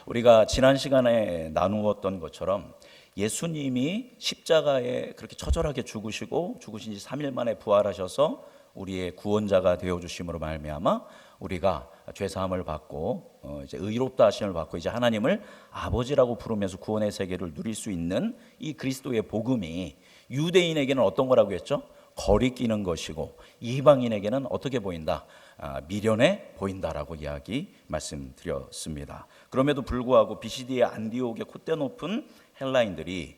우리가 지난 시간에 나누었던 것처럼 예수님이 십자가에 그렇게 처절하게 죽으시고 죽으신 지 3일 만에 부활하셔서 우리의 구원자가 되어 주심으로 말미암아 우리가 죄 사함을 받고 이제 의롭다 하심을 받고 이제 하나님을 아버지라고 부르면서 구원의 세계를 누릴 수 있는 이 그리스도의 복음이 유대인에게는 어떤 거라고 했죠? 거리끼는 것이고 이방인에게는 어떻게 보인다? 미련해 보인다라고 이야기 말씀드렸습니다. 그럼에도 불구하고 비시디의 안디옥의 콧대 높은 헬라인들이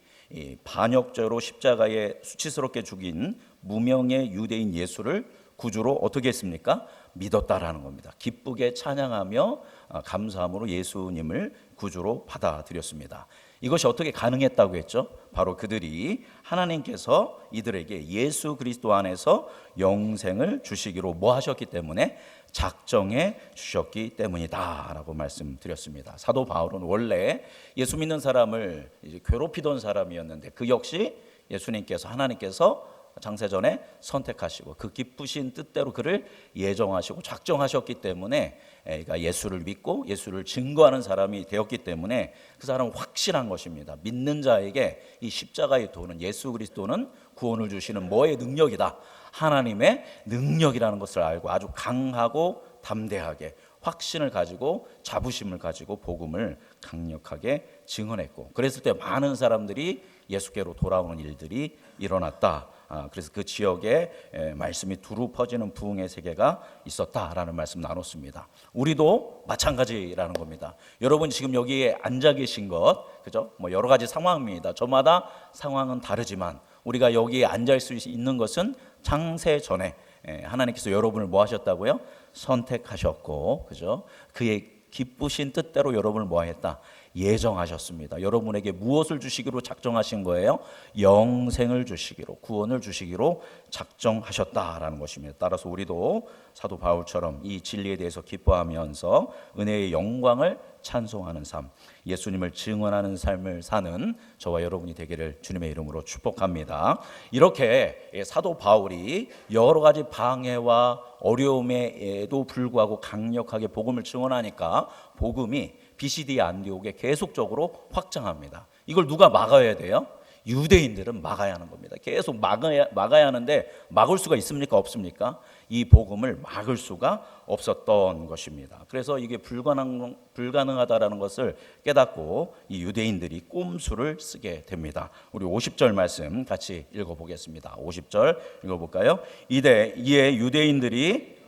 반역죄로 십자가에 수치스럽게 죽인 무명의 유대인 예수를 구주로 어떻게 했습니까? 믿었다라는 겁니다. 기쁘게 찬양하며 감사함으로 예수님을 구주로 받아들였습니다. 이것이 어떻게 가능했다고 했죠? 바로 그들이 하나님께서 이들에게 예수 그리스도 안에서 영생을 주시기로 뭐 하셨기 때문에? 작정해 주셨기 때문이다 라고 말씀드렸습니다. 사도 바울은 원래 예수 믿는 사람을 이제 괴롭히던 사람이었는데 그 역시 예수님께서 하나님께서 장세전에 선택하시고 그 기쁘신 뜻대로 그를 예정하시고 작정하셨기 때문에 그러니까 예수를 믿고 예수를 증거하는 사람이 되었기 때문에 그 사람은 확실한 것입니다. 믿는 자에게 이 십자가의 도는 예수 그리스도는 구원을 주시는 뭐의 능력이다? 하나님의 능력이라는 것을 알고 아주 강하고 담대하게 확신을 가지고 자부심을 가지고 복음을 강력하게 증언했고, 그랬을 때 많은 사람들이 예수께로 돌아오는 일들이 일어났다. 그래서 그 지역에 말씀이 두루 퍼지는 부흥의 세계가 있었다라는 말씀 나눴습니다. 우리도 마찬가지라는 겁니다. 여러분 지금 여기에 앉아 계신 것, 그죠? 뭐 여러 가지 상황입니다. 저마다 상황은 다르지만 우리가 여기에 앉아 있을 수 있는 것은 창세 전에 하나님께서 여러분을 뭐 하셨다고요? 선택하셨고, 그죠? 그의 기쁘신 뜻대로 여러분을 뭐 했다? 예정하셨습니다. 여러분에게 무엇을 주시기로 작정하신 거예요? 영생을 주시기로, 구원을 주시기로 작정하셨다라는 것입니다. 따라서 우리도 사도 바울처럼 이 진리에 대해서 기뻐하면서 은혜의 영광을 찬송하는 삶, 예수님을 증언하는 삶을 사는 저와 여러분이 되기를 주님의 이름으로 축복합니다. 이렇게 사도 바울이 여러 가지 방해와 어려움에도 불구하고 강력하게 복음을 증언하니까 복음이 비시디 안디옥에 계속적으로 확장합니다. 이걸 누가 막아야 돼요? 유대인들은 막아야 하는 겁니다. 계속 막아야 하는데 막을 수가 있습니까? 없습니까? 이 복음을 막을 수가 없었던 것입니다. 그래서 이게 불가능하다라는 것을 깨닫고 이 유대인들이 꼼수를 쓰게 됩니다. 우리 50절 말씀 같이 읽어보겠습니다. 50절 읽어볼까요? 이에 유대인들이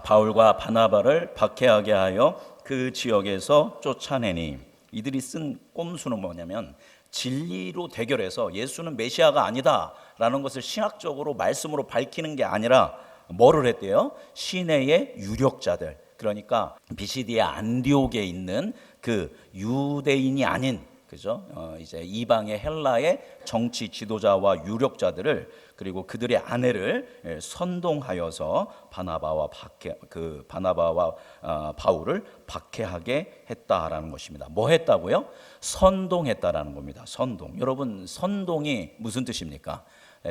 바울과 바나바를 박해하게 하여 그 지역에서 쫓아내니, 이들이 쓴 꼼수는 뭐냐면 진리로 대결해서 예수는 메시아가 아니다라는 것을 신학적으로 말씀으로 밝히는 게 아니라 뭐를 했대요? 시내의 유력자들, 그러니까 비시디의 안디옥에 있는 그 유대인이 아닌, 그죠? 이제 이방의 헬라의 정치 지도자와 유력자들을, 그리고 그들의 아내를 선동하여서 바나바와 바울을 박해하게 했다라는 것입니다. 뭐 했다고요? 선동했다라는 겁니다. 선동. 여러분, 선동이 무슨 뜻입니까?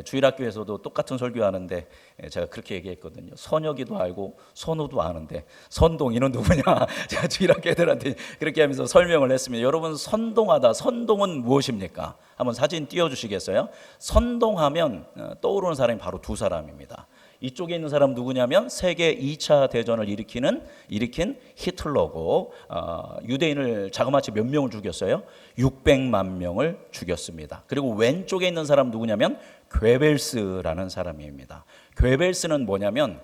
주일학교에서도 똑같은 설교하는데 제가 그렇게 얘기했거든요. 선혁이도 알고 선우도 아는데 선동이는 누구냐? 제가 주일학교 애들한테 그렇게 하면서 설명을 했습니다. 여러분, 선동하다, 선동은 무엇입니까? 한번 사진 띄워주시겠어요? 선동하면 떠오르는 사람이 바로 두 사람입니다. 이쪽에 있는 사람 누구냐면 세계 2차 대전을 일으킨 히틀러고, 유대인을 자그마치 몇 명을 죽였어요? 600만 명을 죽였습니다. 그리고 왼쪽에 있는 사람 누구냐면 괴벨스라는 사람입니다. 괴벨스는 뭐냐면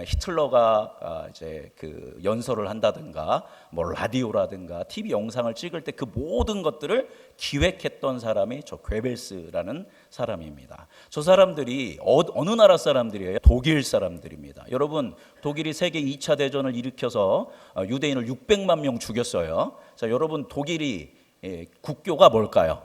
히틀러가 이제 그 연설을 한다든가 뭐 라디오라든가 TV 영상을 찍을 때 그 모든 것들을 기획했던 사람이 저 괴벨스라는 사람입니다. 저 사람들이 어느 나라 사람들이에요? 독일 사람들입니다. 여러분, 독일이 세계 2차 대전을 일으켜서 유대인을 600만 명 죽였어요. 자, 여러분, 독일이 국교가 뭘까요?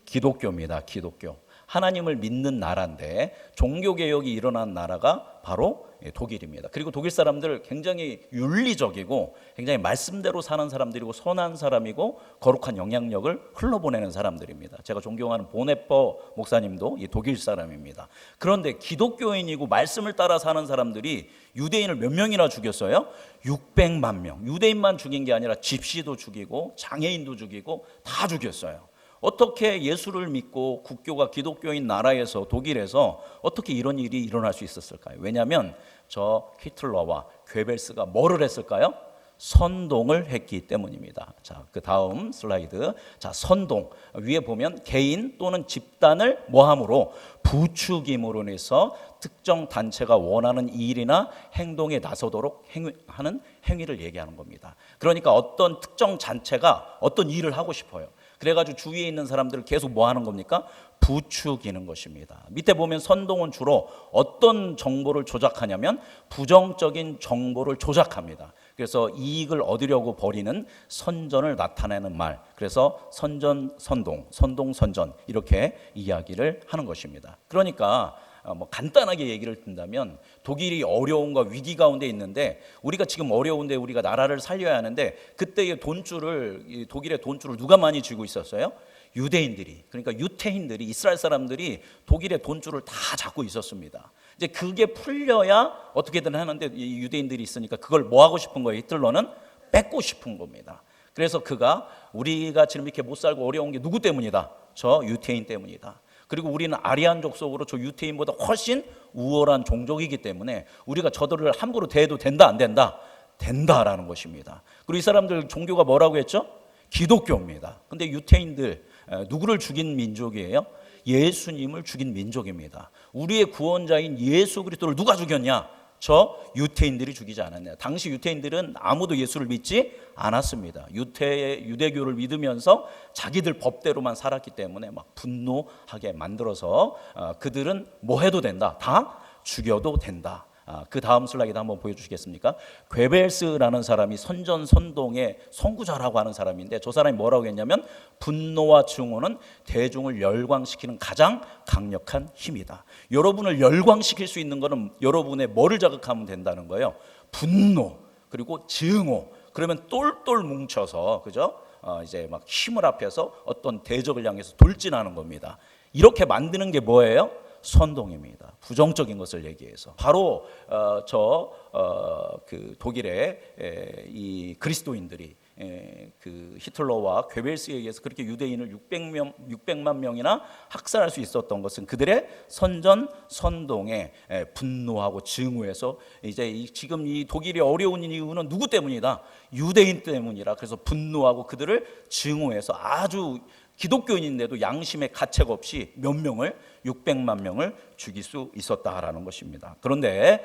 기독교입니다. 기독교. 하나님을 믿는 나라인데 종교개혁이 일어난 나라가 바로 독일입니다. 그리고 독일 사람들 굉장히 윤리적이고 굉장히 말씀대로 사는 사람들이고 선한 사람이고 거룩한 영향력을 흘러보내는 사람들입니다. 제가 존경하는 보네퍼 목사님도 이 독일 사람입니다. 그런데 기독교인이고 말씀을 따라 사는 사람들이 유대인을 몇 명이나 죽였어요? 600만 명. 유대인만 죽인 게 아니라 집시도 죽이고 장애인도 죽이고 다 죽였어요. 어떻게 예수를 믿고 국교가 기독교인 나라에서 독일에서 어떻게 이런 일이 일어날 수 있었을까요? 왜냐하면 저 히틀러와 괴벨스가 뭐를 했을까요? 선동을 했기 때문입니다. 자, 그 다음 슬라이드. 자, 선동. 위에 보면 개인 또는 집단을 모함으로 부추김으로 인해서 특정 단체가 원하는 일이나 행동에 나서도록 하는 행위를 얘기하는 겁니다. 그러니까 어떤 특정 단체가 어떤 일을 하고 싶어요. 그래가지고 주위에 있는 사람들을 계속 뭐 하는 겁니까? 부추기는 것입니다. 밑에 보면 선동은 주로 어떤 정보를 조작하냐면 부정적인 정보를 조작합니다. 그래서 이익을 얻으려고 벌이는 선전을 나타내는 말. 그래서 선전, 선동, 선동, 선전 이렇게 이야기를 하는 것입니다. 그러니까 뭐 간단하게 얘기를 든다면 독일이 어려움과 위기 가운데 있는데 우리가 지금 어려운데 우리가 나라를 살려야 하는데 그때의 돈줄을 독일의 돈줄을 누가 많이 쥐고 있었어요? 유대인들이. 그러니까 유태인들이 이스라엘 사람들이 독일의 돈줄을 다 잡고 있었습니다. 이제 그게 풀려야 어떻게든 하는데 이 유대인들이 있으니까 그걸 뭐 하고 싶은 거예요? 히틀러는 뺏고 싶은 겁니다. 그래서 그가 우리가 지금 이렇게 못 살고 어려운 게 누구 때문이다? 저 유태인 때문이다. 그리고 우리는 아리안족 속으로 저 유태인보다 훨씬 우월한 종족이기 때문에 우리가 저들을 함부로 대해도 된다 안 된다? 된다라는 것입니다. 그리고 이 사람들 종교가 뭐라고 했죠? 기독교입니다. 근데 유태인들 누구를 죽인 민족이에요? 예수님을 죽인 민족입니다. 우리의 구원자인 예수 그리스도를 누가 죽였냐? 저 유태인들이 죽이지 않았냐. 당시 유태인들은 아무도 예수를 믿지 않았습니다. 유대교를 믿으면서 자기들 법대로만 살았기 때문에 막 분노하게 만들어서 그들은 뭐 해도 된다. 다 죽여도 된다. 그 다음 슬라이드 한번 보여주시겠습니까? 괴벨스라는 사람이 선전선동의 선구자라고 하는 사람인데 저 사람이 뭐라고 했냐면 분노와 증오는 대중을 열광시키는 가장 강력한 힘이다. 여러분을 열광시킬 수 있는 것은 여러분의 뭐를 자극하면 된다는 거예요? 분노 그리고 증오. 그러면 똘똘 뭉쳐서 그죠? 이제 막 힘을 합해서 어떤 대적을 향해서 돌진하는 겁니다. 이렇게 만드는 게 뭐예요? 선동입니다. 부정적인 것을 얘기해서 바로 그 독일의 이 그리스도인들이 그 히틀러와 괴벨스에 의해서 그렇게 유대인을 600만 명이나 학살할 수 있었던 것은 그들의 선전 선동에 분노하고 증오해서 이제 지금 이 독일이 어려운 이유는 누구 때문이다? 유대인 때문이라. 그래서 분노하고 그들을 증오해서 아주 기독교인인데도 양심의 가책 없이 몇 명을 600만 명을 죽일 수 있었다라는 것입니다. 그런데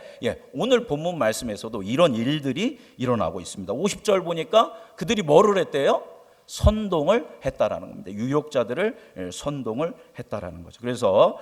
오늘 본문 말씀에서도 이런 일들이 일어나고 있습니다. 50절 보니까 그들이 뭐를 했대요? 선동을 했다라는 겁니다. 유욕자들을 선동을 했다라는 거죠. 그래서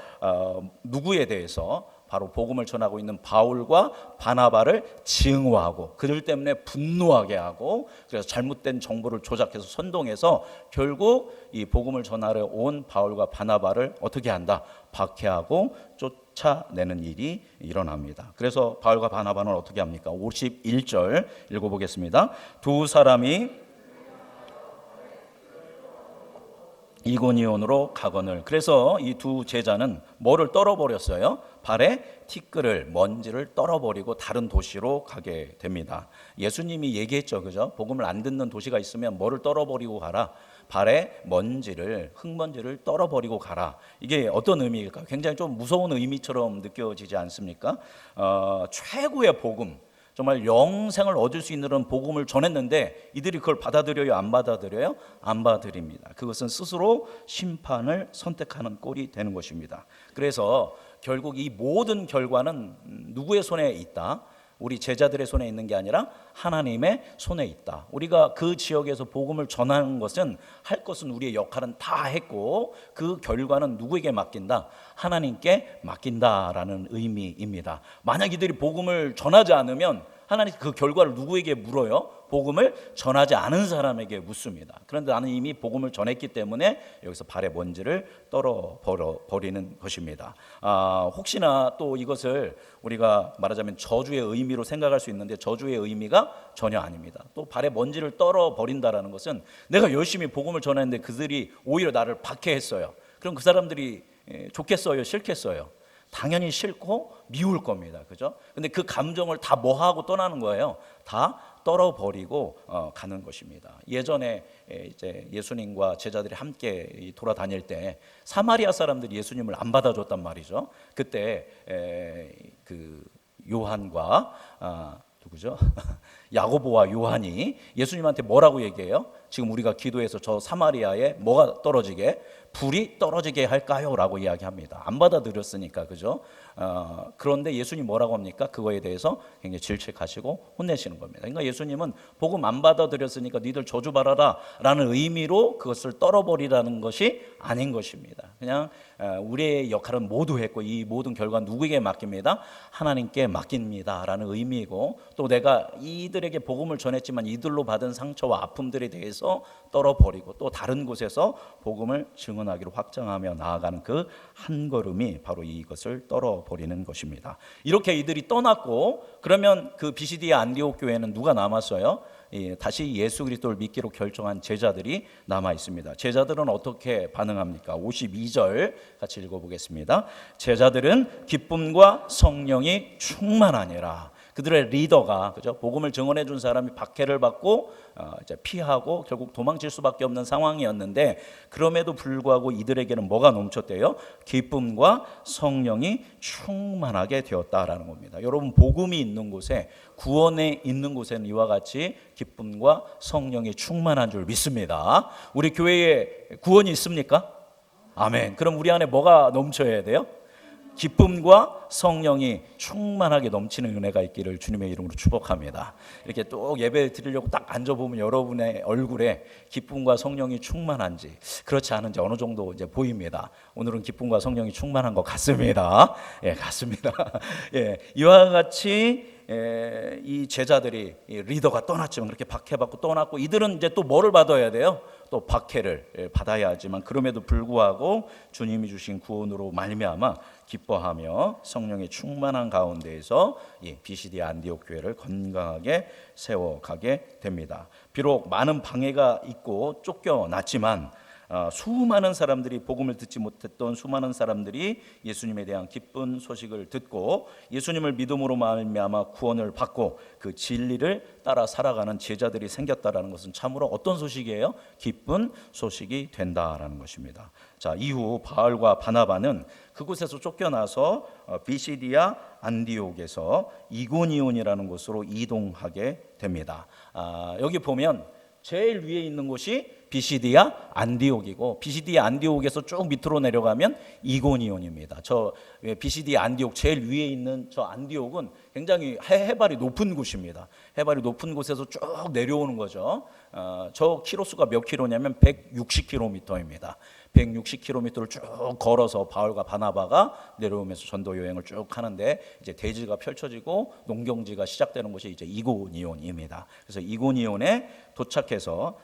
누구에 대해서 바로 복음을 전하고 있는 바울과 바나바를 증오하고 그들 때문에 분노하게 하고 그래서 잘못된 정보를 조작해서 선동해서 결국 이 복음을 전하러 온 바울과 바나바를 어떻게 한다? 박해하고 쫓아내는 일이 일어납니다. 그래서 바울과 바나바는 어떻게 합니까? 51절 읽어보겠습니다. 두 사람이 이고니온으로 가거늘. 그래서 이 두 제자는 뭐를 떨어버렸어요? 발에 티끌을 먼지를 떨어버리고 다른 도시로 가게 됩니다. 예수님이 얘기했죠, 그죠? 복음을 안 듣는 도시가 있으면 뭐를 떨어버리고 가라? 발에 먼지를 흙먼지를 떨어버리고 가라. 이게 어떤 의미일까요? 굉장히 좀 무서운 의미처럼 느껴지지 않습니까? 최고의 복음. 정말 영생을 얻을 수 있는 복음을 전했는데 이들이 그걸 받아들여요? 안 받아들여요? 안 받아들입니다. 그것은 스스로 심판을 선택하는 꼴이 되는 것입니다. 그래서 결국 이 모든 결과는 누구의 손에 있다? 우리 제자들의 손에 있는 게 아니라 하나님의 손에 있다. 우리가 그 지역에서 복음을 전하는 것은 할 것은 우리의 역할은 다 했고 그 결과는 누구에게 맡긴다? 하나님께 맡긴다라는 의미입니다. 만약 이들이 복음을 전하지 않으면 하나님 그 결과를 누구에게 물어요? 복음을 전하지 않은 사람에게 묻습니다. 그런데 나는 이미 복음을 전했기 때문에 여기서 발의 먼지를 떨어 버리는 것입니다. 혹시나 또 이것을 우리가 말하자면 저주의 의미로 생각할 수 있는데 좋은 의미가 전혀 아닙니다. 또 발의 먼지를 떨어 버린다라는 것은 내가 열심히 복음을 전했는데 그들이 오히려 나를 박해했어요. 그럼 그 사람들이 좋겠어요? 싫겠어요? 당연히 싫고 미울 겁니다. 그죠? 근데 그 감정을 다 뭐하고 떠나는 거예요? 다 떨어버리고 가는 것입니다. 예전에 이제 예수님과 제자들이 함께 돌아다닐 때 사마리아 사람들이 예수님을 안 받아줬단 말이죠. 그때 그 요한과 누구죠? 야고보와 요한이 예수님한테 뭐라고 얘기해요? 지금 우리가 기도해서 저 사마리아에 뭐가 떨어지게? 불이 떨어지게 할까요? 라고 이야기합니다. 안 받아들였으니까, 그죠? 그런데 예수님 뭐라고 합니까? 그거에 대해서 굉장히 질책하시고 혼내시는 겁니다. 그러니까 예수님은 복음 안 받아들였으니까 니들 저주받아라 라는 의미로 그것을 떨어버리라는 것이 아닌 것입니다. 그냥 우리의 역할은 모두 했고 이 모든 결과는 누구에게 맡깁니다? 하나님께 맡깁니다 라는 의미이고, 또 내가 이들에게 복음을 전했지만 이들로 받은 상처와 아픔들에 대해서 떨어버리고 또 다른 곳에서 복음을 증언하기로 확장하며 나아가는 그 한 걸음이 바로 이것을 떨어버리는 것입니다. 이렇게 이들이 떠났고, 그러면 그 비시디아 안디옥 교회는 누가 남았어요? 다시 예수 그리스도를 믿기로 결정한 제자들이 남아 있습니다. 제자들은 어떻게 반응합니까? 52절 같이 읽어보겠습니다. 제자들은 기쁨과 성령이 충만하니라. 그들의 리더가, 그죠? 복음을 증언해 준 사람이 박해를 받고 이제 피하고 결국 도망칠 수밖에 없는 상황이었는데, 그럼에도 불구하고 이들에게는 뭐가 넘쳤대요? 기쁨과 성령이 충만하게 되었다라는 겁니다. 여러분, 복음이 있는 곳에, 구원에 있는 곳에는 이와 같이 기쁨과 성령이 충만한 줄 믿습니다. 우리 교회에 구원이 있습니까? 아멘. 그럼 우리 안에 뭐가 넘쳐야 돼요? 기쁨과 성령이 충만하게 넘치는 은혜가 있기를 주님의 이름으로 축복합니다. 이렇게 또 예배 드리려고 딱 앉아보면 여러분의 얼굴에 기쁨과 성령이 충만한지 그렇지 않은지 어느 정도 이제 보입니다. 오늘은 기쁨과 성령이 충만한 것 같습니다. 예, 같습니다. 예, 이와 같이 이 제자들이 리더가 떠났지만 그렇게 박해받고 떠났고, 이들은 이제 또 뭐를 받아야 돼요? 또 박해를 받아야 하지만 그럼에도 불구하고 주님이 주신 구원으로 말미암아 기뻐하며 성령의 충만한 가운데에서 비시디아 안디옥 교회를 건강하게 세워가게 됩니다. 비록 많은 방해가 있고 쫓겨났지만 수많은 사람들이, 복음을 듣지 못했던 수많은 사람들이 예수님에 대한 기쁜 소식을 듣고 예수님을 믿음으로 말미암아 구원을 받고 그 진리를 따라 살아가는 제자들이 생겼다라는 것은 참으로 어떤 소식이에요? 기쁜 소식이 된다라는 것입니다. 자, 이후 바울과 바나바는 그곳에서 쫓겨나서 비시디아 안디옥에서 이고니온이라는 곳으로 이동하게 됩니다. 여기 보면 제일 위에 있는 곳이 비시디아 안디옥이고, 비시디아 안디옥에서 쭉 밑으로 내려가면 이고니온입니다. 저 비시디아 안디옥 제일 위에 있는 저 안디옥은 굉장히 해발이 높은 곳입니다. 해발이 높은 곳에서 쭉 내려오는 거죠. 저 키로수가 몇 킬로냐면 160km입니다. 160km를 쭉 걸어서 바울과 바나바가 내려오면서 전도 여행을 쭉 하는데, 이제 대지가 펼쳐지고 농경지가 시작되는 곳이 이제 이고니온입니다. 그래서 이고니온에 도착해서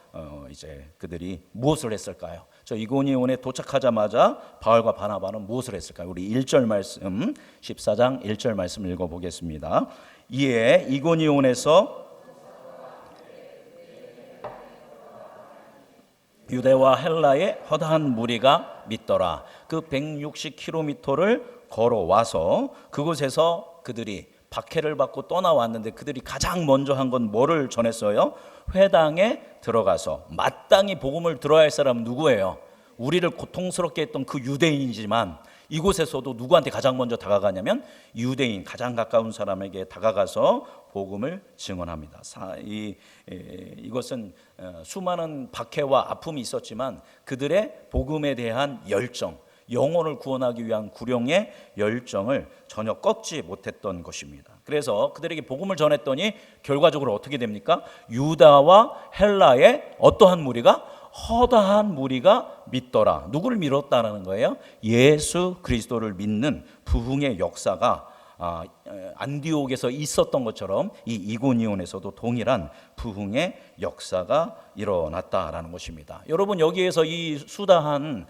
이제 그들이 무엇을 했을까요? 저 이고니온에 도착하자마자 바울과 바나바는 무엇을 했을까요? 우리 1절 말씀, 14장 1절 말씀 읽어보겠습니다. 이에 이고니온에서 유대와 헬라의 허다한 무리가 믿더라. 그 160km를 걸어와서 그곳에서 그들이 박해를 받고 떠나왔는데, 그들이 가장 먼저 한 건 뭐를 전했어요? 회당에 들어가서 마땅히 복음을 들어야 할 사람은 누구예요? 우리를 고통스럽게 했던 그 유대인이지만 이곳에서도 누구한테 가장 먼저 다가가냐면 유대인, 가장 가까운 사람에게 다가가서 복음을 증언합니다. 이것은 수많은 박해와 아픔이 있었지만 그들의 복음에 대한 열정, 영혼을 구원하기 위한 구령의 열정을 전혀 꺾지 못했던 것입니다. 그래서 그들에게 복음을 전했더니 결과적으로 어떻게 됩니까? 유다와 헬라의 어떠한 무리가? 허다한 무리가 믿더라. 누구를 믿었다는 거예요? 예수 그리스도를 믿는 부흥의 역사가 안디옥에서 있었던 것처럼 이 이고니온에서도 동일한 부흥의 역사가 일어났다라는 것입니다. 여러분, 여기에서 이 수다한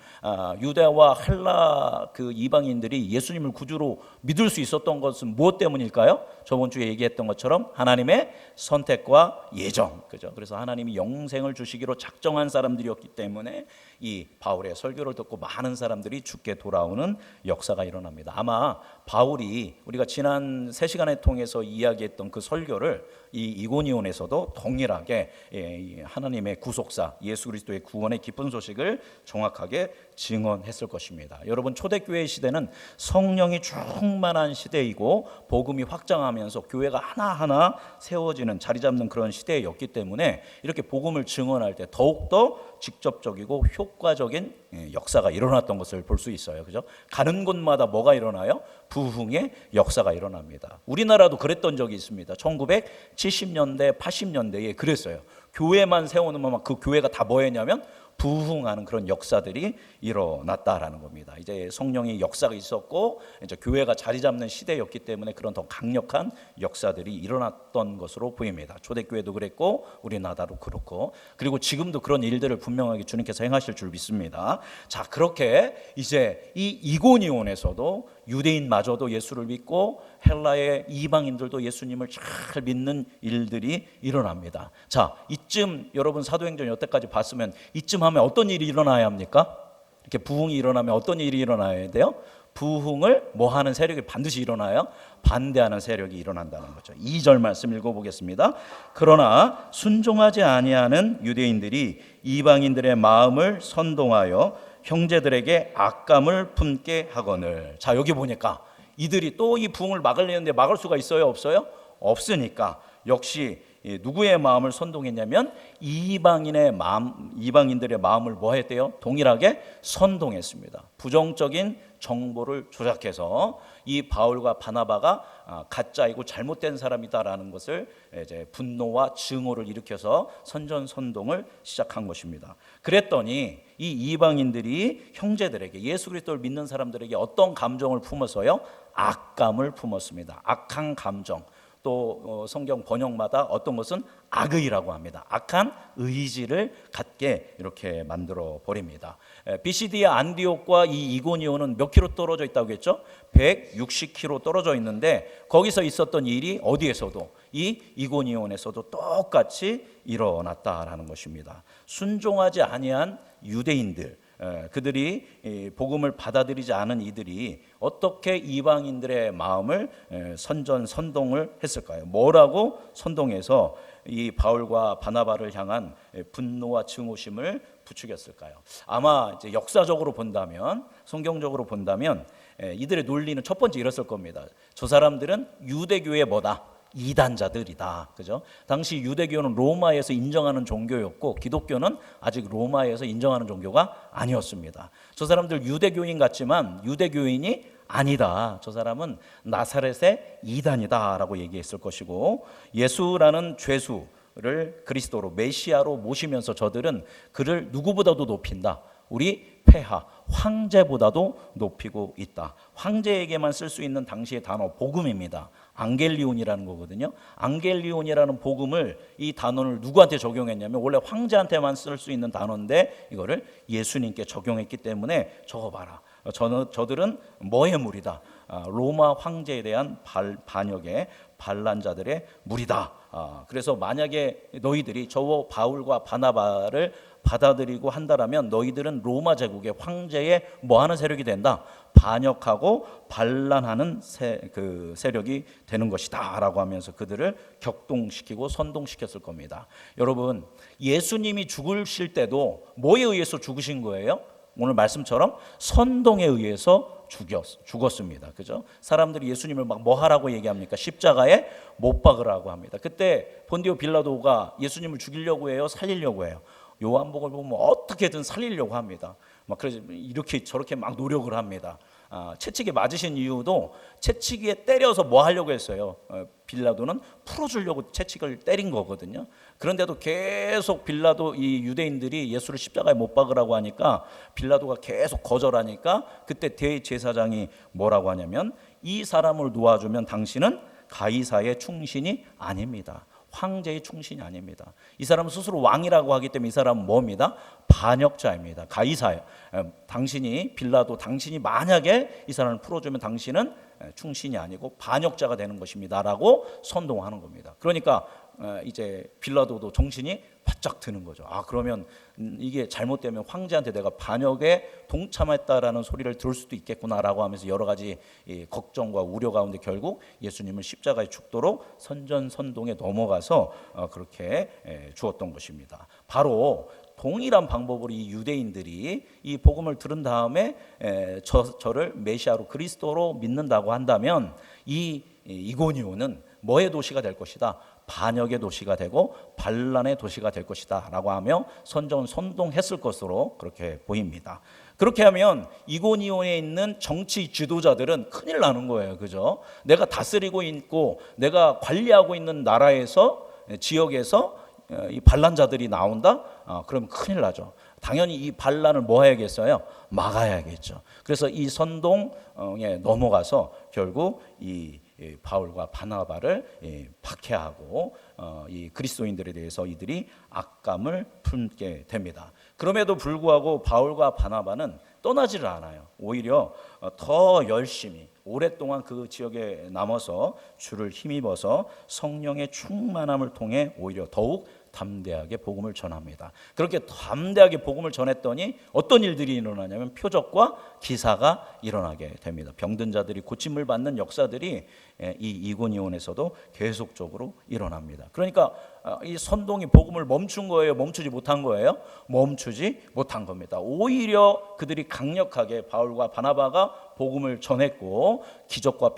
유대와 헬라 그 이방인들이 예수님을 구주로 믿을 수 있었던 것은 무엇 때문일까요? 저번 주에 얘기했던 것처럼 하나님의 선택과 예정, 그죠? 그래서 하나님이 영생을 주시기로 작정한 사람들이었기 때문에 이 바울의 설교를 듣고 많은 사람들이 죽게 돌아오는 역사가 일어납니다. 아마 바울이 우리가 지난 3시간에 통해서 이야기했던 그 설교를 이 이고니온에서도 동일하게 하나님의 구속사 예수 그리스도의 구원의 기쁜 소식을 정확하게 증언했을 것입니다. 여러분, 초대교회 시대는 성령이 충만한 시대이고 복음이 확장하면서 교회가 하나하나 세워지는, 자리 잡는 그런 시대였기 때문에 이렇게 복음을 증언할 때 더욱더 직접적이고 효과적인 역사가 일어났던 것을 볼 수 있어요. 그죠? 가는 곳마다 뭐가 일어나요? 부흥의 역사가 일어납니다. 우리나라도 그랬던 적이 있습니다. 1970년대, 80년대에 그랬어요. 교회만 세워놓으면 그 교회가 다 뭐 했냐면 부흥하는 그런 역사들이 일어났다라는 겁니다. 이제 성령의 역사가 있었고 이제 교회가 자리 잡는 시대였기 때문에 그런 더 강력한 역사들이 일어났던 것으로 보입니다. 초대교회도 그랬고 우리나라도 그렇고, 그리고 지금도 그런 일들을 분명하게 주님께서 행하실 줄 믿습니다. 자, 그렇게 이제 이 이고니온에서도 유대인마저도 예수를 믿고 헬라의 이방인들도 예수님을 잘 믿는 일들이 일어납니다. 자, 이쯤 여러분 사도행전 여태까지 봤으면 이쯤 하면 어떤 일이 일어나야 합니까? 이렇게 부흥이 일어나면 어떤 일이 일어나야 돼요? 부흥을 뭐 하는 세력이 반드시 일어나요? 반대하는 세력이 일어난다는 거죠. 2절 말씀 읽어보겠습니다. 그러나 순종하지 아니하는 유대인들이 이방인들의 마음을 선동하여 형제들에게 악감을 품게 하거늘. 자, 여기 보니까 이들이 또 이 부흥을 막으려는데 막을 수가 있어요? 없어요? 없으니까 역시 누구의 마음을 선동했냐면 이방인의 마음, 이방인들의 마음을 뭐 했대요? 동일하게 선동했습니다. 부정적인 정보를 조작해서 이 바울과 바나바가 가짜이고 잘못된 사람이다라는 것을 이제 분노와 증오를 일으켜서 선전선동을 시작한 것입니다. 그랬더니 이 이방인들이 형제들에게, 예수 그리스도를 믿는 사람들에게 어떤 감정을 품어서요? 악감을 품었습니다. 악한 감정. 또 성경 번역마다 어떤 것은 악의라고 합니다. 악한 의지를 갖게 이렇게 만들어 버립니다. 비시디의 안디옥과 이 이고니온은 몇 킬로 떨어져 있다고 했죠? 160킬로 떨어져 있는데 거기서 있었던 일이 어디에서도, 이 이고니온에서도 똑같이 일어났다라는 것입니다. 순종하지 아니한 유대인들, 그들이 복음을 받아들이지 않은 이들이 어떻게 이방인들의 마음을 선동을 했을까요? 뭐라고 선동해서 이 바울과 바나바를 향한 분노와 증오심을 부추겼을까요? 아마 이제 역사적으로 본다면, 성경적으로 본다면 이들의 논리는 첫 번째 이랬을 겁니다. 저 사람들은 유대교의 뭐다? 이단자들이다. 그죠? 당시 유대교는 로마에서 인정하는 종교였고 기독교는 아직 로마에서 인정하는 종교가 아니었습니다. 저 사람들 유대교인 같지만 유대교인이 아니다. 저 사람은 나사렛의 이단이다라고 얘기했을 것이고, 예수라는 죄수를 그리스도로, 메시아로 모시면서 저들은 그를 누구보다도 높인다. 우리 폐하, 황제보다도 높이고 있다. 황제에게만 쓸 수 있는 당시의 단어 복음입니다. 앙겔리온이라는 거거든요. 앙겔리온이라는 복음을, 이 단어를 누구한테 적용했냐면 원래 황제한테만 쓸 수 있는 단어인데 이거를 예수님께 적용했기 때문에 저거 봐라. 저들은 뭐의 무리다? 로마 황제에 대한 반역의 반란자들의 무리다. 그래서 만약에 너희들이 저 바울과 바나바를 받아들이고 한다라면 너희들은 로마 제국의 황제의 뭐 하는 세력이 된다? 반역하고 반란하는 세력이 되는 것이다 라고 하면서 그들을 격동시키고 선동시켰을 겁니다. 여러분, 예수님이 죽으실 때도 뭐에 의해서 죽으신 거예요? 오늘 말씀처럼 선동에 의해서 죽었습니다. 그죠? 사람들이 예수님을 막 뭐 하라고 얘기합니까? 십자가에 못 박으라고 합니다. 그때 본디오 빌라도가 예수님을 죽이려고 해요? 살리려고 해요? 요한복음을 보면 어떻게든 살리려고 합니다. 막 그래서 이렇게 저렇게 막 노력을 합니다. 채찍에 맞으신 이유도 채찍에 때려서 뭐 하려고 했어요? 빌라도는 풀어주려고 채찍을 때린 거거든요. 그런데도 계속 빌라도, 이 유대인들이 예수를 십자가에 못 박으라고 하니까 빌라도가 계속 거절하니까 그때 대제사장이 뭐라고 하냐면 이 사람을 놓아주면 당신은 가이사의 충신이 아닙니다. 황제의 충신이 아닙니다. 이 사람은 스스로 왕이라고 하기 때문에 이 사람은 뭡니다? 반역자입니다. 가이사예요. 당신이 빌라도 당신이 만약에 이 사람을 풀어주면 당신은 충신이 아니고 반역자가 되는 것입니다라고 선동하는 겁니다. 그러니까 이제 빌라도도 정신이 바짝 드는 거죠. 그러면 이게 잘못되면 황제한테 내가 반역에 동참했다라는 소리를 들을 수도 있겠구나라고 하면서 여러 가지 걱정과 우려 가운데 결국 예수님을 십자가에 죽도록 선전선동에 넘어가서 그렇게 주었던 것입니다. 바로 동일한 방법으로 이 유대인들이 이 복음을 들은 다음에 저를 메시아로 그리스도로 믿는다고 한다면 이 이고니온은 뭐의 도시가 될 것이다? 반역의 도시가 되고 반란의 도시가 될 것이다 라고 하며 선동했을 것으로 그렇게 보입니다. 그렇게 하면 이고니온에 있는 정치 지도자들은 큰일 나는 거예요. 그죠? 내가 다스리고 있고 내가 관리하고 있는 나라에서 지역에서 이 반란자들이 나온다? 그럼 큰일 나죠. 당연히 이 반란을 뭐 해야겠어요? 막아야겠죠. 그래서 이 선동에 넘어가서 결국 이 바울과 바나바를 박해하고 이 그리스도인들에 대해서 이들이 악감을 품게 됩니다. 그럼에도 불구하고 바울과 바나바는 떠나지를 않아요. 오히려 더 열심히 오랫동안 그 지역에 남아서 주를 힘입어서 성령의 충만함을 통해 오히려 더욱 담대하게 복음을 전합니다. 그렇게 담대하게 복음을 전했더니 어떤 일들이 일어나냐면 표적과 기사가 일어나게 됩니다. 병든 자들이 고침을 받는 역사들이 이 이고니온에서도 계속적으로 일어납니다. 그러니까 이 선동이 복음을 멈춘 거예요? 멈추지 못한 거예요? 멈추지 못한 겁니다. 오히려 그들이 강력하게 바울과 바나바가 복음을 전했고 기적과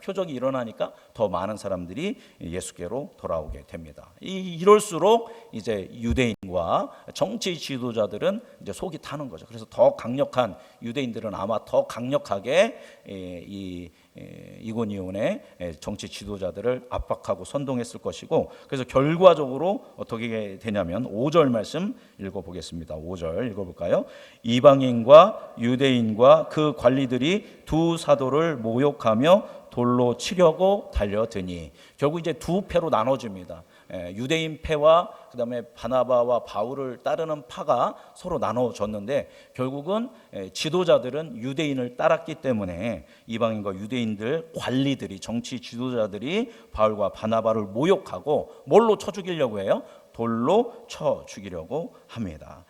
표적이 일어나니까 더 많은 사람들이 예수께로 돌아오게 됩니다. 이럴수록 이제 유대인과 정치 지도자들은 이제 속이 타는 거죠. 그래서 더 강력한 유대인들은 아마 더 강력하게 이고니온의 정치 지도자들을 압박하고 선동했을 것이고, 그래서 결과적으로 어떻게 되냐면 5절 말씀 읽어보겠습니다. 5절 읽어볼까요? 이방인과 유대인과 그 관리들이 두 사도를 모욕하며 돌로 치려고 달려드니, 결국 이제 두 패로 나눠집니다. 유대인 패와 그다음에 바나바와 바울을 따르는 파가 서로 나눠졌는데, 결국은 지도자들은 유대인을 따랐기 때문에 이방인과 유대인들 관리들이, 정치 지도자들이 바울과 바나바를 모욕하고 뭘로 쳐 죽이려고 해요? 돌로 쳐 죽이려고 합니다.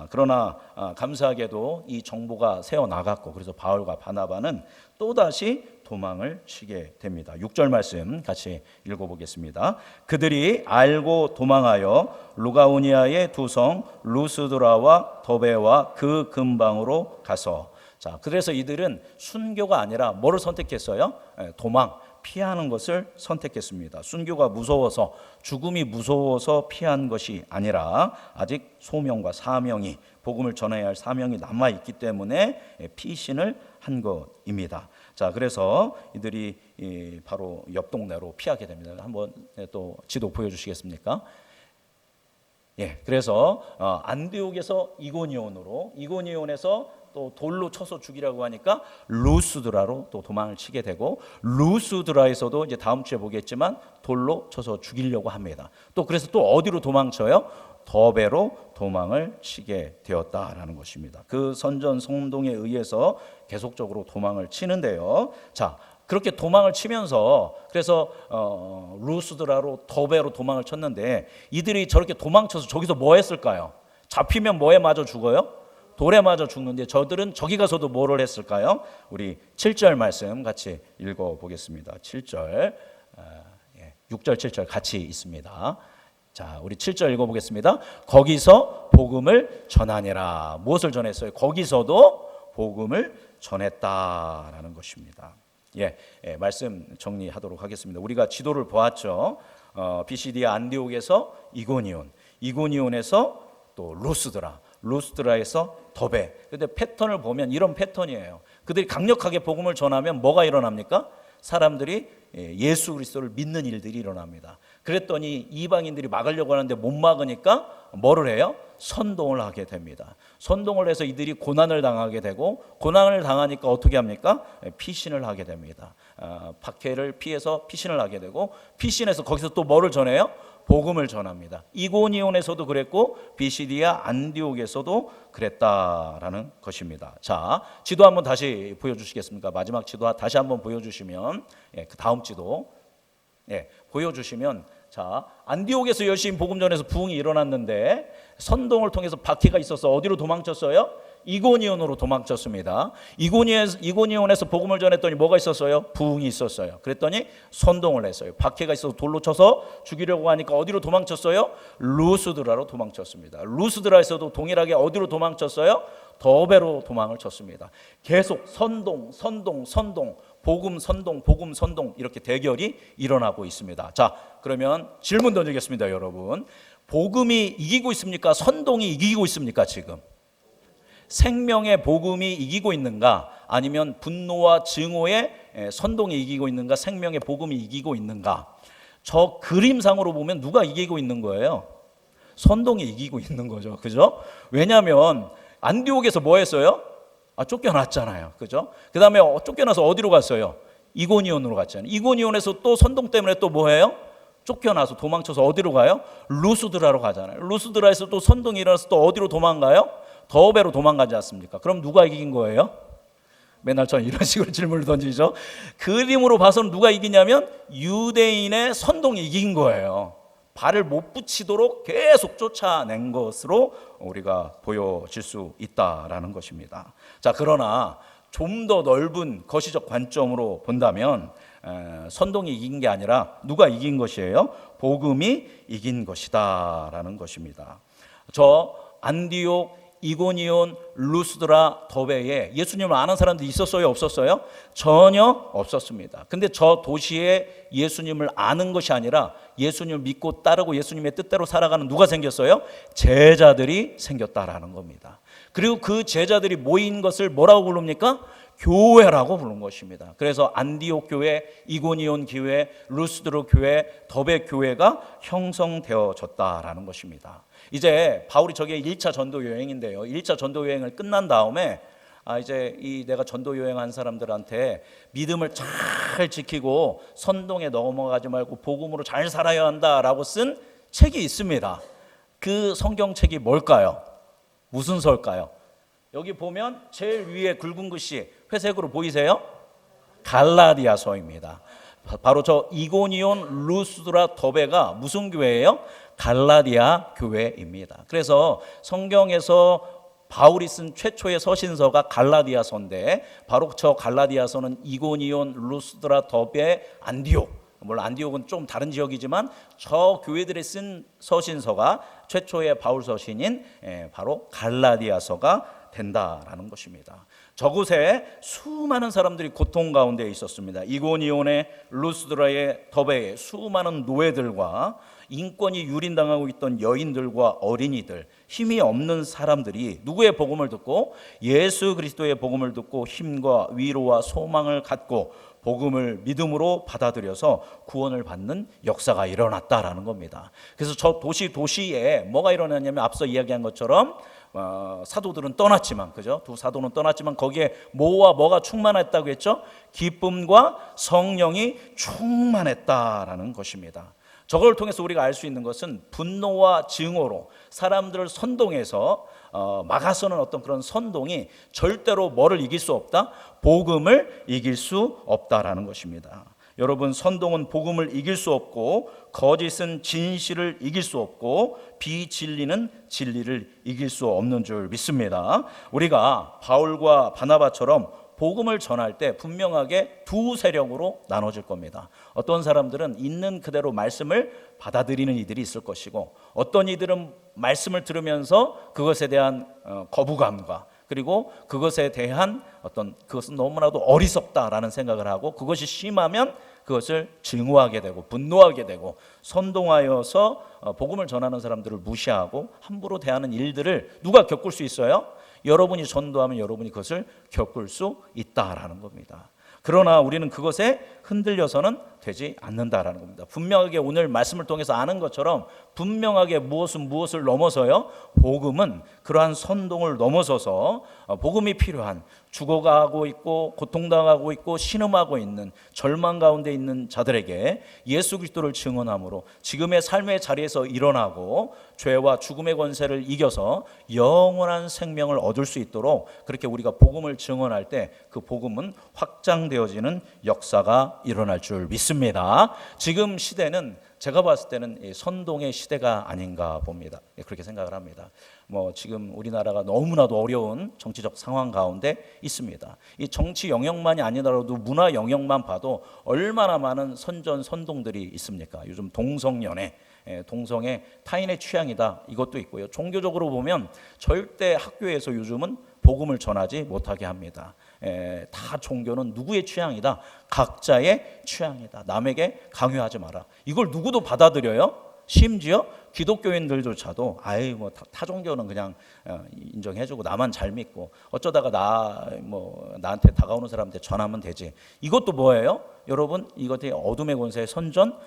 그러나 감사하게도 이 정보가 새어나갔고, 그래서 바울과 바나바는 또다시 도망을 치게 됩니다. 6절 말씀 같이 읽어보겠습니다. 그들이 알고 도망하여 루가오니아의 두 성 루스드라와 더베와 그 근방으로 가서, 자, 그래서 이들은 순교가 아니라 뭐를 선택했어요? 도망, 피하는 것을 선택했습니다. 순교가 무서워서, 죽음이 무서워서 피한 것이 아니라 아직 소명과 사명이, 복음을 전해야 할 사명이 남아있기 때문에 피신을 한 것입니다. 자, 그래서 이들이 바로 옆 동네로 피하게 됩니다. 한번 또 지도 보여주시겠습니까? 예, 그래서 안디옥에서 이고니온에서 또 돌로 쳐서 죽이라고 하니까 루스드라로 또 도망을 치게 되고, 루스드라에서도 이제 다음 주에 보겠지만 돌로 쳐서 죽이려고 합니다. 또 그래서 또 어디로 도망쳐요? 더베로 도망을 치게 되었다라는 것입니다. 그 선전선동에 의해서 계속적으로 도망을 치는데요. 자, 그렇게 도망을 치면서, 그래서 루스드라로 더베로 도망을 쳤는데, 이들이 저렇게 도망쳐서 저기서 뭐 했을까요? 잡히면 뭐에 맞아 죽어요? 돌에 맞아 죽는데, 저들은 저기 가서도 뭐를 했을까요? 우리 7절 말씀 같이 읽어보겠습니다. 7절, 6절 7절 같이 있습니다. 자, 우리 7절 읽어보겠습니다. 거기서 복음을 전하니라. 무엇을 전했어요? 거기서도 복음을 전했다라는 것입니다. 말씀 정리하도록 하겠습니다. 우리가 지도를 보았죠. BCD 안디옥에서 이고니온에서 또 루스드라에서 더베. 근데 패턴을 보면 이런 패턴이에요. 그들이 강력하게 복음을 전하면 뭐가 일어납니까? 사람들이 예수 그리스도를 믿는 일들이 일어납니다. 그랬더니 이방인들이 막으려고 하는데 못 막으니까 뭐를 해요? 선동을 하게 됩니다. 선동을 해서 이들이 고난을 당하게 되고, 고난을 당하니까 어떻게 합니까? 피신을 하게 됩니다. 박해를 피해서 피신을 하게 되고, 피신해서 거기서 또 뭐를 전해요? 복음을 전합니다. 이고니온에서도 그랬고 비시디아 안디옥에서도 그랬다라는 것입니다. 자, 지도 한번 다시 보여주시겠습니까? 마지막 지도 다시 한번 보여주시면, 그 다음 지도 보여주시면, 자, 안디옥에서 열심히 복음 전해서 부흥이 일어났는데 선동을 통해서 박해가 있어서 어디로 도망쳤어요? 이고니온으로 도망쳤습니다. 이고니온에서 복음을 전했더니 뭐가 있었어요? 부흥이 있었어요. 그랬더니 선동을 했어요. 박해가 있어서 돌로 쳐서 죽이려고 하니까 어디로 도망쳤어요? 루스드라로 도망쳤습니다. 루스드라에서도 동일하게 어디로 도망쳤어요? 더베로 도망을 쳤습니다. 계속 선동, 복음 선동 이렇게 대결이 일어나고 있습니다. 자, 그러면 질문 던지겠습니다, 여러분. 복음이 이기고 있습니까? 선동이 이기고 있습니까, 지금? 생명의 복음이 이기고 있는가? 아니면 분노와 증오의 선동이 이기고 있는가? 생명의 복음이 이기고 있는가? 저 그림상으로 보면 누가 이기고 있는 거예요? 선동이 이기고 있는 거죠. 그죠? 왜냐하면 안디옥에서 뭐 했어요? 쫓겨났잖아요. 그죠? 그 다음에 쫓겨나서 어디로 갔어요? 이고니온으로 갔잖아요. 이고니온에서 또 선동 때문에 또 뭐 해요? 쫓겨나서 도망쳐서 어디로 가요? 루스드라로 가잖아요. 루스드라에서 또 선동이 일어나서 또 어디로 도망가요? 더베로 도망가지 않습니까? 그럼 누가 이긴 거예요? 맨날 저는 이런 식으로 질문을 던지죠. 그림으로 봐서는 누가 이기냐면 유대인의 선동이 이긴 거예요. 발을 못 붙이도록 계속 쫓아낸 것으로 우리가 보여질 수 있다라는 것입니다. 자, 그러나 좀 더 넓은 거시적 관점으로 본다면 선동이 이긴 게 아니라 누가 이긴 것이에요? 복음이 이긴 것이다라는 것입니다. 저 안디옥, 이고니온, 루스드라, 더베에 예수님을 아는 사람들이 있었어요? 없었어요? 전혀 없었습니다. 근데 저 도시에 예수님을 아는 것이 아니라 예수님을 믿고 따르고 예수님의 뜻대로 살아가는 누가 생겼어요? 제자들이 생겼다라는 겁니다. 그리고 그 제자들이 모인 것을 뭐라고 부릅니까? 교회라고 부른 것입니다. 그래서 안디옥 교회, 이고니온 교회, 루스드로 교회, 더베 교회가 형성되어졌다라는 것입니다. 이제 바울이 저게 1차 전도 여행인데요. 1차 전도 여행을 끝난 다음에 이제 내가 전도 여행한 사람들한테 믿음을 잘 지키고 선동에 넘어가지 말고 복음으로 잘 살아야 한다라고 쓴 책이 있습니다. 그 성경책이 뭘까요? 무슨 서일까요? 여기 보면 제일 위에 굵은 글씨 회색으로 보이세요? 갈라디아서입니다. 바로 저 이고니온, 루스드라, 더베가 무슨 교회예요? 갈라디아 교회입니다. 그래서 성경에서 바울이 쓴 최초의 서신서가 갈라디아서인데 바로 저 갈라디아서는 이고니온, 루스드라, 더베, 안디옥, 물론 안디옥은 좀 다른 지역이지만 저 교회들이 쓴 서신서가 최초의 바울 서신인 바로 갈라디아서가 된다라는 것입니다. 저곳에 수많은 사람들이 고통 가운데 있었습니다. 이고니온의, 루스드라의, 더베의 수많은 노예들과 인권이 유린당하고 있던 여인들과 어린이들, 힘이 없는 사람들이 누구의 복음을 듣고? 예수 그리스도의 복음을 듣고 힘과 위로와 소망을 갖고 복음을 믿음으로 받아들여서 구원을 받는 역사가 일어났다라는 겁니다. 그래서 저 도시에 뭐가 일어났냐면 앞서 이야기한 것처럼 사도들은 떠났지만, 그죠? 두 사도는 떠났지만 거기에 뭐가 충만했다고 했죠? 기쁨과 성령이 충만했다라는 것입니다. 저걸 통해서 우리가 알 수 있는 것은 분노와 증오로 사람들을 선동해서 막아서는 어떤 그런 선동이 절대로 뭐를 이길 수 없다? 복음을 이길 수 없다라는 것입니다. 여러분, 선동은 복음을 이길 수 없고 거짓은 진실을 이길 수 없고 비진리는 진리를 이길 수 없는 줄 믿습니다. 우리가 바울과 바나바처럼 복음을 전할 때 분명하게 두 세력으로 나눠질 겁니다. 어떤 사람들은 있는 그대로 말씀을 받아들이는 이들이 있을 것이고, 어떤 이들은 말씀을 들으면서 그것에 대한 거부감과 그리고 그것에 대한 그것은 너무나도 어리석다라는 생각을 하고 그것이 심하면 그것을 증오하게 되고 분노하게 되고 선동하여서 복음을 전하는 사람들을 무시하고 함부로 대하는 일들을 누가 겪을 수 있어요? 여러분이 전도하면 여러분이 그것을 겪을 수 있다라는 겁니다. 그러나 우리는 그것에 흔들려서는 되지 않는다라는 겁니다. 분명하게 오늘 말씀을 통해서 아는 것처럼 분명하게 무엇은 무엇을 넘어서요, 복음은 그러한 선동을 넘어서서 복음이 필요한, 죽어가고 있고 고통당하고 있고 신음하고 있는 절망 가운데 있는 자들에게 예수 그리스도를 증언함으로 지금의 삶의 자리에서 일어나고 죄와 죽음의 권세를 이겨서 영원한 생명을 얻을 수 있도록 그렇게 우리가 복음을 증언할 때 그 복음은 확장되어지는 역사가 일어날 줄 믿습니다. 지금 시대는 제가 봤을 때는 선동의 시대가 아닌가 봅니다. 그렇게 생각을 합니다. 지금 우리나라가 너무나도 어려운 정치적 상황 가운데 있습니다. 이 정치 영역만이 아니더라도 문화 영역만 봐도 얼마나 많은 선동들이 있습니까? 요즘 동성연애, 동성애 타인의 취향이다, 이것도 있고요. 종교적으로 보면 절대 학교에서 요즘은 복음을 전하지 못하게 합니다. 다 종교는 누구의 취향이다, 각자의 취향이다, 남에게 강요하지 마라, 이걸 누구도 받아들여요? 심지어 기독교인들조차도 타 종교는 그냥 인정해주고 나만 잘 믿고 어쩌다가 나한테 다가오는 사람한테 전하면 되지, 이것도 뭐예요? 여러분, 이것이 어둠의 권세의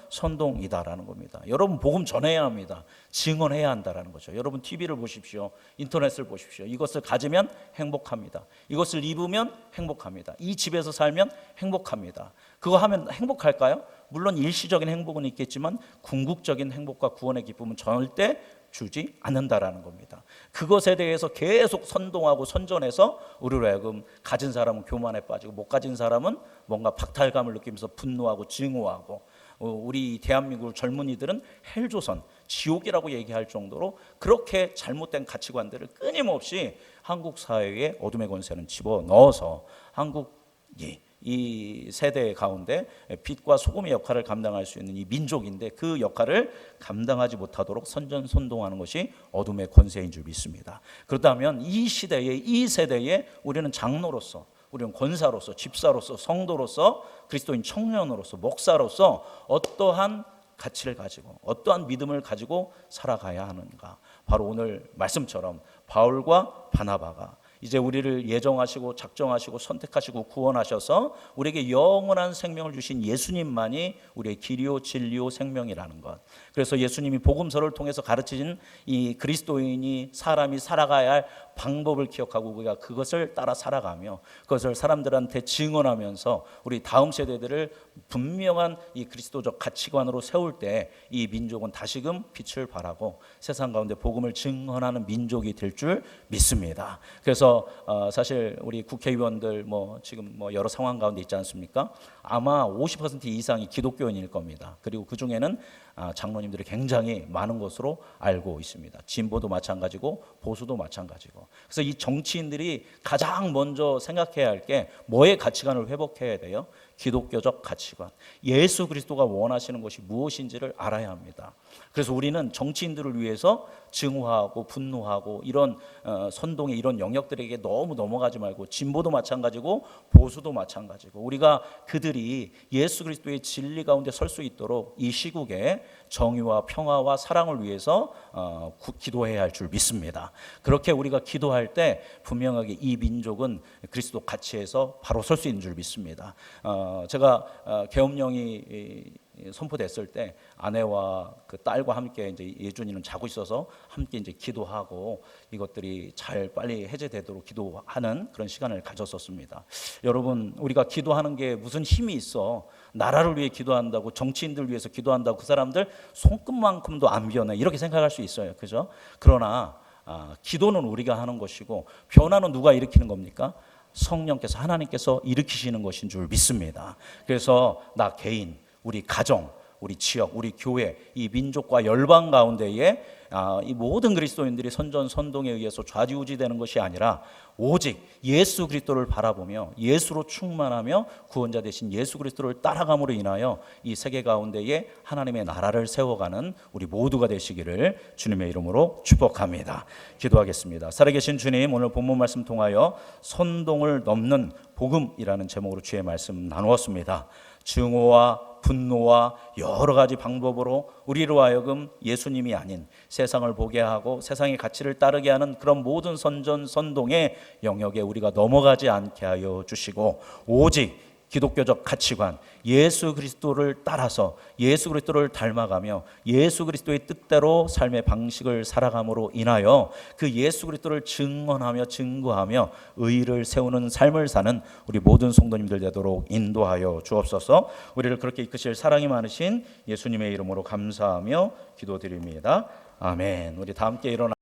선동이다라는 겁니다. 여러분, 복음 전해야 합니다. 증언해야 한다라는 거죠. 여러분, TV를 보십시오, 인터넷을 보십시오. 이것을 가지면 행복합니다. 이것을 입으면 행복합니다. 이 집에서 살면 행복합니다. 그거 하면 행복할까요? 물론 일시적인 행복은 있겠지만 궁극적인 행복과 구원의 기쁨은 절대 주지 않는다라는 겁니다. 그것에 대해서 계속 선동하고 선전해서 우리로 하여금 가진 사람은 교만에 빠지고 못 가진 사람은 뭔가 박탈감을 느끼면서 분노하고 증오하고, 우리 대한민국 젊은이들은 헬조선, 지옥이라고 얘기할 정도로 그렇게 잘못된 가치관들을 끊임없이 한국 사회에 어둠의 권세는 집어넣어서 한국이 이 세대 가운데 빛과 소금의 역할을 감당할 수 있는 이 민족인데 그 역할을 감당하지 못하도록 선전선동하는 것이 어둠의 권세인 줄 믿습니다. 그렇다면 이 시대에, 이 세대에 우리는 장로로서, 우리는 권사로서, 집사로서, 성도로서, 그리스도인 청년으로서, 목사로서 어떠한 가치를 가지고 어떠한 믿음을 가지고 살아가야 하는가? 바로 오늘 말씀처럼 바울과 바나바가 이제 우리를 예정하시고 작정하시고 선택하시고 구원하셔서 우리에게 영원한 생명을 주신 예수님만이 우리의 길이요 진리요 생명이라는 것. 그래서 예수님이 복음서를 통해서 가르치신 이 그리스도인이 사람이 살아가야 할 방법을 기억하고 우리가 그것을 따라 살아가며 그것을 사람들한테 증언하면서 우리 다음 세대들을 분명한 이 그리스도적 가치관으로 세울 때 이 민족은 다시금 빛을 발하고 세상 가운데 복음을 증언하는 민족이 될 줄 믿습니다. 그래서 사실 우리 국회의원들 지금 여러 상황 가운데 있지 않습니까? 아마 50% 이상이 기독교인일 겁니다. 그리고 그 중에는 장로님들이 굉장히 많은 것으로 알고 있습니다. 진보도 마찬가지고 보수도 마찬가지고. 그래서 이 정치인들이 가장 먼저 생각해야 할 게 뭐의 가치관을 회복해야 돼요? 기독교적 가치관, 예수 그리스도가 원하시는 것이 무엇인지를 알아야 합니다. 그래서 우리는 정치인들을 위해서 증오하고 분노하고 이런 선동의 이런 영역들에게 너무 넘어가지 말고, 진보도 마찬가지고 보수도 마찬가지고, 우리가 그들이 예수 그리스도의 진리 가운데 설 수 있도록 이 시국에 정의와 평화와 사랑을 위해서 기도해야 할 줄 믿습니다. 그렇게 우리가 기도할 때 분명하게 이 민족은 그리스도 가치에서 바로 설 수 있는 줄 믿습니다. 제가 계엄령이 선포됐을 때 아내와 그 딸과 함께 이제 예준이는 자고 있어서 함께 이제 기도하고 이것들이 잘 빨리 해제되도록 기도하는 그런 시간을 가졌었습니다. 여러분, 우리가 기도하는 게 무슨 힘이 있어? 나라를 위해 기도한다고, 정치인들 위해서 기도한다고 그 사람들 손끝만큼도 안 변해, 이렇게 생각할 수 있어요. 그죠? 그러나 기도는 우리가 하는 것이고 변화는 누가 일으키는 겁니까? 성령께서, 하나님께서 일으키시는 것인 줄 믿습니다. 그래서 나 개인, 우리 가정, 우리 지역, 우리 교회, 이 민족과 열방 가운데에 이 모든 그리스도인들이 선전선동에 의해서 좌지우지되는 것이 아니라 오직 예수 그리스도를 바라보며 예수로 충만하며 구원자 되신 예수 그리스도를 따라감으로 인하여 이 세계 가운데에 하나님의 나라를 세워가는 우리 모두가 되시기를 주님의 이름으로 축복합니다. 기도하겠습니다. 살아계신 주님, 오늘 본문 말씀 통하여 선동을 넘는 복음이라는 제목으로 주의 말씀 나누었습니다. 증오와 분노와 여러 가지 방법으로 우리로 하여금 예수님이 아닌 세상을 보게 하고 세상의 가치를 따르게 하는 그런 모든 선전선동의 영역에 우리가 넘어가지 않게 하여 주시고, 오직 기독교적 가치관, 예수 그리스도를 따라서 예수 그리스도를 닮아가며 예수 그리스도의 뜻대로 삶의 방식을 살아감으로 인하여 그 예수 그리스도를 증언하며 증거하며 의를 세우는 삶을 사는 우리 모든 성도님들 되도록 인도하여 주옵소서. 우리를 그렇게 이끄실 사랑이 많으신 예수님의 이름으로 감사하며 기도드립니다. 아멘. 우리 다 함께 일어나